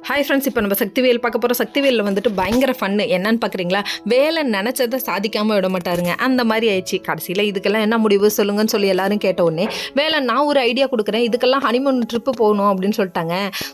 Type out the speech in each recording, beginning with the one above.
Hi friends, இப்போ நம்ம சக்திவேல் பார்க்க போகிறோம். சக்திவேலில் வந்துட்டு பயங்கர ஃபன்னு. என்னன்னு பார்க்குறீங்களா? வேலை நினச்சதை சாதிக்காமல் விட மாட்டாருங்க. அந்த மாதிரி ஆயிடுச்சு. கடைசியில் இதுக்கெல்லாம் என்ன முடிவு சொல்லுங்கன்னு சொல்லி எல்லாரும் கேட்ட உடனே, வேலை நான் ஒரு ஐடியா கொடுக்குறேன், இதுக்கெல்லாம் ஹனிமூன் ட்ரிப்பு போகணும் அப்படின்னு சொல்லிட்டாங்க.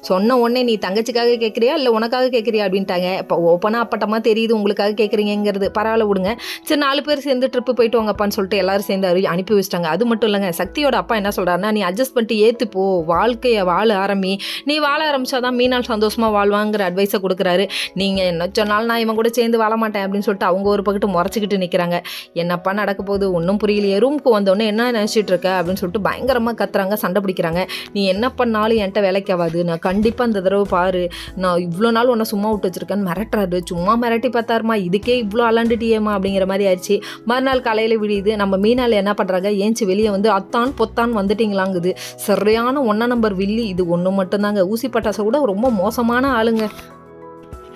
சொன்ன உடனே நீ தங்கச்சிக்காக கேட்குறியா இல்லை உனக்காக கேட்குறியா அப்படின்ட்டாங்க. இப்போ ஓப்பனாக அப்பட்டமாக தெரியுது உங்களுக்காக கேட்குறீங்கிறது. பரவாயில்ல விடுங்க. சரி 4 பேர் சேர்ந்து ட்ரிப்பு போயிட்டு வாங்கப்பான்னு சொல்லிட்டு எல்லாரும் சேர்ந்து அனுப்பி வச்சிட்டாங்க. அது மட்டும் இல்லைங்க, சக்தியோட அப்பா என்ன சொல்கிறாருன்னா, நீ அட்ஜஸ்ட் பண்ணிட்டு ஏற்று போ, வாழ்க்கையை வாழ ஆரம்பி, நீ வாழ ஆரம்பிச்சாதான் மீனால் சந்தோஷமாக வாழ்வாங்கிற அட்வைஸை கொடுக்குறாரு. நீங்கள் என்ன சொன்னாலும் நான் இவன் கூட சேர்ந்து வாழ மாட்டேன் அப்படின்னு சொல்லிட்டு அவங்க ஒரு பக்கத்து முறைச்சிக்கிட்டு நிற்கிறாங்க. என்னப்பா நடக்க போகுது ஒன்றும் புரியலையே. ரூமுக்கு வந்தோடனே என்ன நினச்சிட்டு இருக்க அப்படின்னு சொல்லிட்டு பயங்கரமாக கத்துறாங்க, சண்டை பிடிக்கிறாங்க. நீ என்ன பண்ணாலும் என்கிட்ட வேலைக்கு ஆகாது, நான் கண்டிப்பாக இந்த தடவை பாரு, நான் இவ்வளோ நாள் உன்னை சும்மா விட்டு வச்சிருக்கேன்னு மிரட்டுறாரு. சும்மா மிரட்டி பார்த்தாருமா, இதுக்கே இவ்வளோ அலாண்டுட்டியேம்மா அப்படிங்கிற மாதிரி ஆயிடுச்சு. மறுநாள் காலையில் விடியுது. நம்ம மீனால் என்ன பண்ணுறாங்க, ஏஞ்சி வெளியே வந்து அத்தான் பொத்தான் வந்துட்டீங்களாங்குது. சரியான 1 நம்பர் வில்லி. இது ஒன்று மட்டும்தாங்க. ஊசி பட்டாசை கூட ரொம்ப மோசமான ஆளுங்க.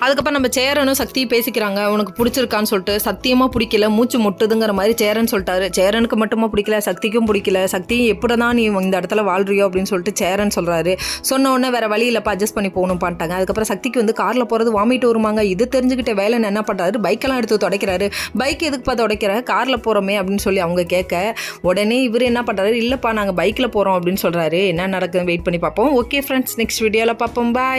அதுக்கப்புறம் நம்ம சேரனும் சக்தியும் பேசிக்கிறாங்க. உனக்கு பிடிச்சிருக்கான்னு சொல்லிட்டு. சத்தியமாக பிடிக்கல, மூச்சு முட்டுதுங்கிற மாதிரி சேரன் சொல்லிட்டாரு. சேரனுக்கு மட்டுமா பிடிக்கல, சக்திக்கும் பிடிக்கல. சக்தியும் எப்படி தான் நீ இந்த இடத்துல வாழ்றியோ அப்படின்னு சொல்லிட்டு சேரன் சொல்கிறாரு. சொன்ன உடனே வேறு வழி இல்லைப்பா, அட்ஜஸ்ட் பண்ணி போகணும் பண்ணிட்டாங்க. அதுக்கப்புறம் சக்திக்கு வந்து காரில் போகிறது வாமிட்டு வருமாங்க. இது தெரிஞ்சுக்கிட்ட வேலைன்னு என்ன பண்ணுறாரு, பைக்கெல்லாம் எடுத்து துடைக்கிறாரு. பைக் எதுக்குப்பா துடைக்கிற, காரில் போகிறோமே அப்படின்னு சொல்லி அவங்க கேட்க, உடனே இவர் என்ன பண்ணுறாரு, இல்லைப்பா நாங்கள் பைக்கில் போகிறோம் அப்படின்னு சொல்கிறாரு. என்ன நடக்குதுன்னு வெயிட் பண்ணி பார்ப்போம். ஓகே ஃப்ரெண்ட்ஸ், நெக்ஸ்ட் வீடியோவில் பார்ப்போம். பாய்.